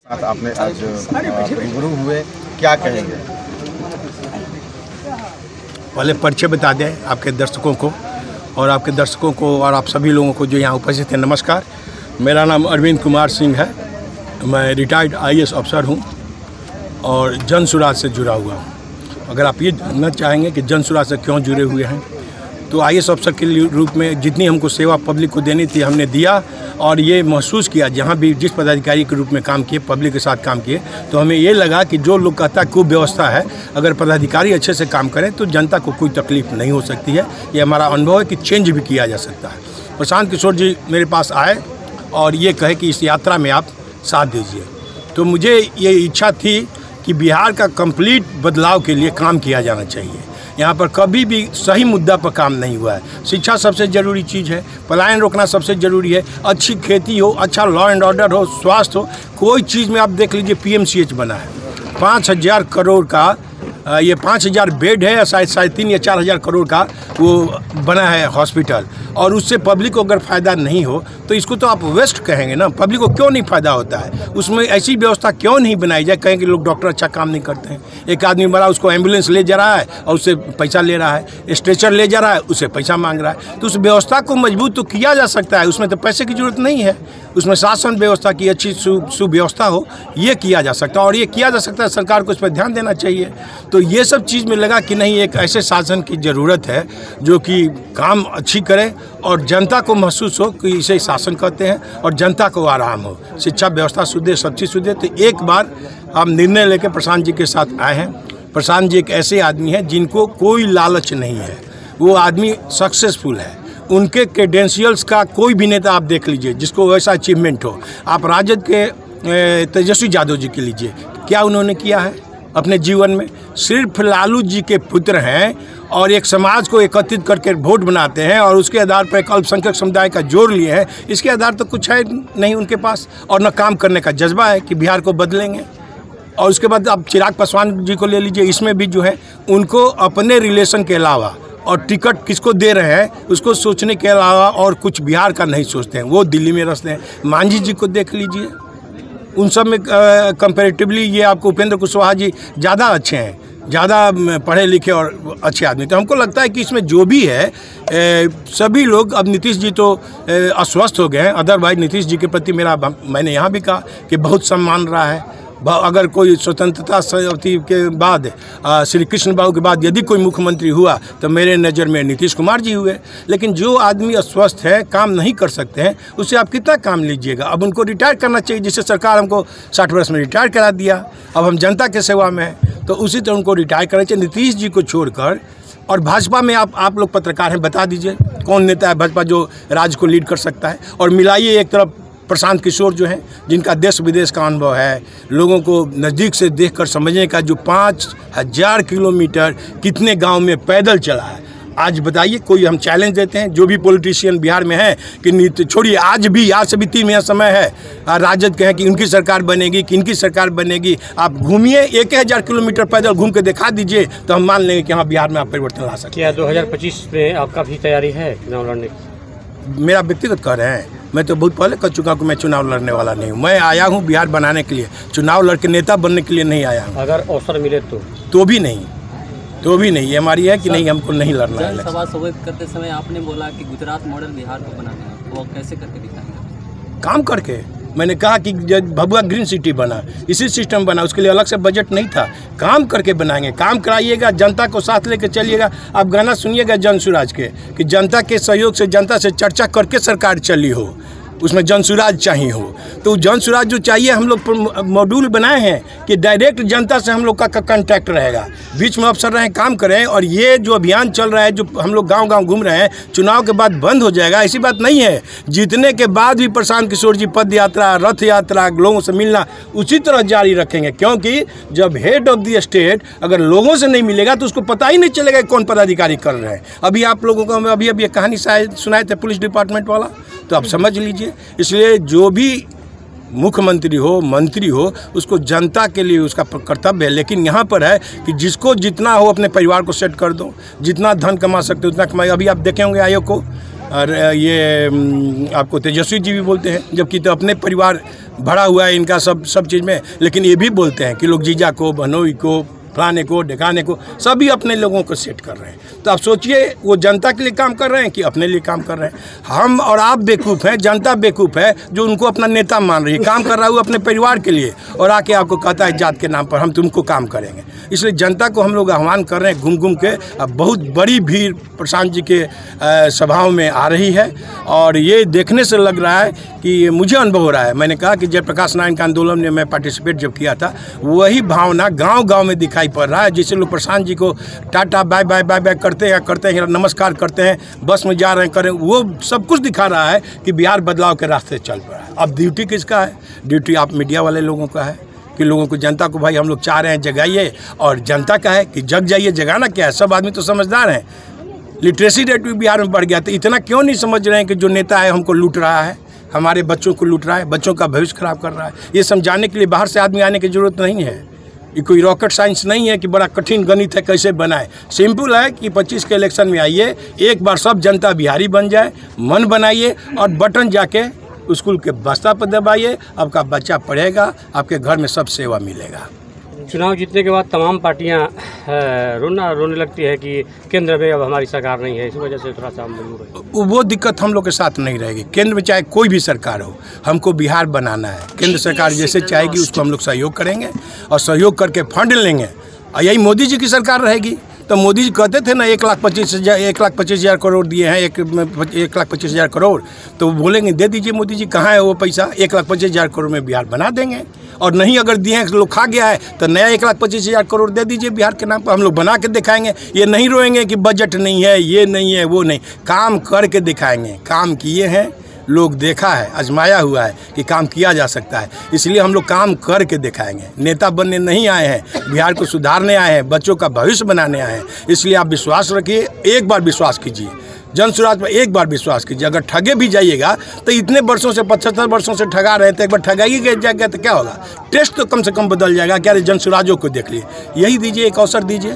आपने आज रूबरू हुए, क्या कहेंगे? पहले परिचय बता दें आपके दर्शकों को और आप सभी लोगों को जो यहाँ उपस्थित हैं। नमस्कार, मेरा नाम अरविंद कुमार सिंह है। मैं रिटायर्ड IAS अफसर हूँ और जन सुराज से जुड़ा हुआ हूँ। अगर आप ये जानना चाहेंगे कि जन सुराज से क्यों जुड़े हुए हैं, तो IAS अफसर के रूप में जितनी हमको सेवा पब्लिक को देनी थी हमने दिया, और ये महसूस किया जहाँ भी जिस पदाधिकारी के रूप में काम किए, पब्लिक के साथ काम किए, तो हमें ये लगा कि जो लोग कहता है कुव्यवस्था है, अगर पदाधिकारी अच्छे से काम करें तो जनता को कोई तकलीफ नहीं हो सकती है। ये हमारा अनुभव है कि चेंज भी किया जा सकता है। प्रशांत किशोर जी मेरे पास आए और ये कहे कि इस यात्रा में आप साथ दीजिए, तो मुझे ये इच्छा थी कि बिहार का कंप्लीट बदलाव के लिए काम किया जाना चाहिए। यहाँ पर कभी भी सही मुद्दा पर काम नहीं हुआ है। शिक्षा सबसे ज़रूरी चीज़ है, पलायन रोकना सबसे ज़रूरी है, अच्छी खेती हो, अच्छा लॉ एंड ऑर्डर हो, स्वास्थ्य हो, कोई चीज़ में आप देख लीजिए PMCH बना है 5,000 करोड़ का, ये 5,000 बेड है, शायद 3,500 या 4,000 करोड़ का वो बना है हॉस्पिटल, और उससे पब्लिक को अगर फ़ायदा नहीं हो तो इसको तो आप वेस्ट कहेंगे ना। पब्लिक को क्यों नहीं फ़ायदा होता है, उसमें ऐसी व्यवस्था क्यों नहीं बनाई जाए? कहें कि लोग डॉक्टर अच्छा काम नहीं करते हैं। एक आदमी मरा, उसको एम्बुलेंस ले जा रहा है और उससे पैसा ले रहा है, स्ट्रेचर ले जा रहा है, उससे पैसा मांग रहा है। तो उस व्यवस्था को मजबूत तो किया जा सकता है, उसमें तो पैसे की ज़रूरत नहीं है, उसमें शासन व्यवस्था की अच्छी सुव्यवस्था हो, ये किया जा सकता है, और ये किया जा सकता है। सरकार को इस पर ध्यान देना चाहिए। तो ये सब चीज़ में लगा कि नहीं, एक ऐसे शासन की ज़रूरत है जो कि काम अच्छी करे और जनता को महसूस हो कि इसे शासन कहते हैं, और जनता को आराम हो, शिक्षा व्यवस्था शुद्ध, सब चीज़ शुद्ध। तो एक बार हम निर्णय लेकर प्रशांत जी के साथ आए हैं। प्रशांत जी एक ऐसे आदमी हैं जिनको कोई लालच नहीं है, वो आदमी सक्सेसफुल है। उनके क्रेडेंशियल्स का कोई भी नेता आप देख लीजिए जिसको वैसा अचीवमेंट हो। आप राजद के तेजस्वी यादव जी के लीजिए, क्या उन्होंने किया है अपने जीवन में? सिर्फ लालू जी के पुत्र हैं और एक समाज को एकत्रित करके वोट बनाते हैं, और उसके आधार पर एक अल्पसंख्यक समुदाय का जोड़ लिए हैं। इसके आधार तो कुछ है नहीं उनके पास, और न काम करने का जज्बा है कि बिहार को बदलेंगे। और उसके बाद आप चिराग पासवान जी को ले लीजिए, इसमें भी जो है उनको अपने रिलेशन के अलावा और टिकट किसको दे रहे हैं उसको सोचने के अलावा और कुछ बिहार का नहीं सोचते हैं, वो दिल्ली में रचते हैं। मांझी जी को देख लीजिए, उन सब में कंपैरेटिवली ये आपको उपेंद्र कुशवाहा जी ज़्यादा अच्छे हैं, ज़्यादा पढ़े लिखे और अच्छे आदमी। तो हमको लगता है कि इसमें जो भी है सभी लोग, अब नीतीश जी तो अस्वस्थ हो गए हैं, अदरवाइज नीतीश जी के प्रति मैंने यहाँ भी कहा कि बहुत सम्मान रहा है। अगर कोई स्वतंत्रता के बाद श्री कृष्ण बाबू के बाद यदि कोई मुख्यमंत्री हुआ तो मेरे नज़र में नीतीश कुमार जी हुए। लेकिन जो आदमी अस्वस्थ है, काम नहीं कर सकते हैं, उससे आप कितना काम लीजिएगा? अब उनको रिटायर करना चाहिए, जिससे सरकार हमको 60 वर्ष में रिटायर करा दिया। अब हम जनता के सेवा में हैं, तो उसी तरह उनको रिटायर करना चाहिए, नीतीश जी को छोड़कर। और भाजपा में आप लोग पत्रकार हैं, बता दीजिए कौन नेता है भाजपा जो राज्य को लीड कर सकता है? और मिलाइए एक तरफ प्रशांत किशोर जो हैं, जिनका देश विदेश का अनुभव है, लोगों को नज़दीक से देखकर समझने का, जो 5,000 किलोमीटर कितने गांव में पैदल चला है। आज बताइए, कोई हम चैलेंज देते हैं जो भी पॉलिटिशियन बिहार में हैं कि छोड़िए, आज से भी 3 महीना समय है, राजद कहें कि उनकी सरकार बनेगी, कि इनकी सरकार बनेगी। आप घूमिए, 1,000 किलोमीटर पैदल घूम के दिखा दीजिए, तो हम मान लेंगे कि हाँ, बिहार में आप परिवर्तन ला सकते हैं। क्या 2025 में आपका भी तैयारी है चुनाव लड़ने की? मेरा व्यक्तिगत कह रहे हैं, मैं तो बहुत पहले कह चुका हूँ कि मैं चुनाव लड़ने वाला नहीं हूँ। मैं आया हूँ बिहार बनाने के लिए, चुनाव लड़के नेता बनने के लिए नहीं आया हूँ। अगर अवसर मिले तो भी नहीं। ये हमारी है कि नहीं, हमको नहीं लड़ना है। सभा संबोधित करते समय आपने बोला कि गुजरात मॉडल बिहार को बनाना है, वो कैसे करके दिखाएंगे? काम करके। मैंने कहा कि भभुआ ग्रीन सिटी बना, इसी सिस्टम बना, उसके लिए अलग से बजट नहीं था। काम करके बनाएंगे, काम कराइएगा, जनता को साथ लेके चलिएगा। आप गाना सुनिएगा जन सुराज के, कि जनता के सहयोग से, जनता से चर्चा करके सरकार चली हो, उसमें जन सुराज चाहिए हो। तो जन सुराज जो चाहिए, हम लोग मॉड्यूल बनाए हैं कि डायरेक्ट जनता से हम लोग का कॉन्टैक्ट रहेगा, बीच में अफसर रहें, काम करें। और ये जो अभियान चल रहा है, जो हम लोग गांव-गांव घूम रहे हैं, चुनाव के बाद बंद हो जाएगा, ऐसी बात नहीं है। जीतने के बाद भी प्रशांत किशोर जी पद यात्रा, रथ यात्रा, लोगों से मिलना उसी तरह जारी रखेंगे, क्योंकि जब हेड ऑफ द स्टेट अगर लोगों से नहीं मिलेगा तो उसको पता ही नहीं चलेगा कौन पदाधिकारी कर रहे हैं। अभी आप लोगों को अभी ये कहानी सुनाए थे पुलिस डिपार्टमेंट वाला, तो आप समझ लीजिए। इसलिए जो भी मुख्यमंत्री हो, मंत्री हो, उसको जनता के लिए उसका कर्तव्य है। लेकिन यहाँ पर है कि जिसको जितना हो अपने परिवार को सेट कर दो, जितना धन कमा सकते हो उतना कमाए। अभी आप देखे होंगे आयोग को, और ये आपको तेजस्वी जी भी बोलते हैं, जबकि तो अपने परिवार भरा हुआ है इनका सब चीज़ में, लेकिन ये भी बोलते हैं कि लोग जीजा को, बनोई को, फलाने को, ढकाने को, सभी अपने लोगों को सेट कर रहे हैं। तो आप सोचिए वो जनता के लिए काम कर रहे हैं कि अपने लिए काम कर रहे हैं। हम और आप बेवकूफ़ हैं, जनता बेवकूफ़ है जो उनको अपना नेता मान रही है। काम कर रहा है वो अपने परिवार के लिए और आके आपको कहता है जात के नाम पर हम तुमको काम करेंगे। इसलिए जनता को हम लोग आह्वान कर रहे हैं घूम घूम के। अब बहुत बड़ी भीड़ प्रशांत जी के सभाओं में आ रही है और ये देखने से लग रहा है कि मुझे अनुभव हो रहा है। मैंने कहा कि जयप्रकाश नारायण के आंदोलन में मैं पार्टिसिपेट जब किया था, वही भावना गांव-गांव में दिखाई पड़ रहा है। जैसे लोग प्रशांत जी को tata bye bye bye bye करते हैं, नमस्कार करते हैं, बस में जा रहे हैं, करें, वो सब कुछ दिखा रहा है कि बिहार बदलाव के रास्ते चल पड़ा है। अब ड्यूटी किसका है? ड्यूटी आप मीडिया वाले लोगों का है कि लोगों को, जनता को भाई हम लोग चाह रहे हैं जगाइए, और जनता का है कि जग जाइए। जगाना क्या है? सब आदमी तो समझदार हैं। लिटरेसी रेट भी बिहार में बढ़ गया, तो इतना क्यों नहीं समझ रहे हैं कि जो नेता है हमको लूट रहा है, हमारे बच्चों को लूट रहा है, बच्चों का भविष्य खराब कर रहा है। ये समझाने के लिए बाहर से आदमी आने की ज़रूरत नहीं है। ये कोई रॉकेट साइंस नहीं है कि बड़ा कठिन गणित है कैसे बनाए। सिंपल है कि 25 के इलेक्शन में आइए, एक बार सब जनता बिहारी बन जाए, मन बनाइए और बटन जाके स्कूल के बस्ता पर दबाइए, आपका बच्चा पढ़ेगा, आपके घर में सब सेवा मिलेगा। चुनाव जीतने के बाद तमाम पार्टियां रोने लगती है कि केंद्र में अब हमारी सरकार नहीं है, इस वजह से थोड़ा सा वो दिक्कत हम लोग के साथ नहीं रहेगी। केंद्र में चाहे कोई भी सरकार हो, हमको बिहार बनाना है। केंद्र सरकार जैसे चाहेगी उसको हम लोग सहयोग करेंगे और सहयोग करके फंड लेंगे। और यही मोदी जी की सरकार रहेगी। तो मोदी जी कहते थे ना 1,25,000 करोड़ दिए हैं, 1,25,000 करोड़, तो बोलेंगे दे दीजिए मोदी जी, कहाँ है वो पैसा? 1,25,000 करोड़ में बिहार बना देंगे। और नहीं अगर दिए हैं, लोग खा गया है, तो नया 1,25,000 करोड़ दे दीजिए बिहार के नाम पर, हम लोग बना के दिखाएंगे। ये नहीं रोएंगे कि बजट नहीं है, ये नहीं है, वो नहीं, काम करके दिखाएंगे। काम किए हैं, लोग देखा है, आजमाया हुआ है कि काम किया जा सकता है, इसलिए हम लोग काम करके दिखाएंगे। नेता बनने नहीं आए हैं, बिहार को सुधारने आए हैं, बच्चों का भविष्य बनाने आए हैं। इसलिए आप विश्वास रखिए, एक बार विश्वास कीजिए, जन स्वराज पर एक बार विश्वास कीजिए। अगर ठगे भी जाइएगा तो इतने वर्षों से 75 वर्षों से ठगा रहे थे, एक बार ठगाइए जाएगा तो क्या होगा? टेस्ट तो कम से कम बदल जाएगा। क्या जन स्वराजों को देख लिए, यही दीजिए, एक अवसर दीजिए।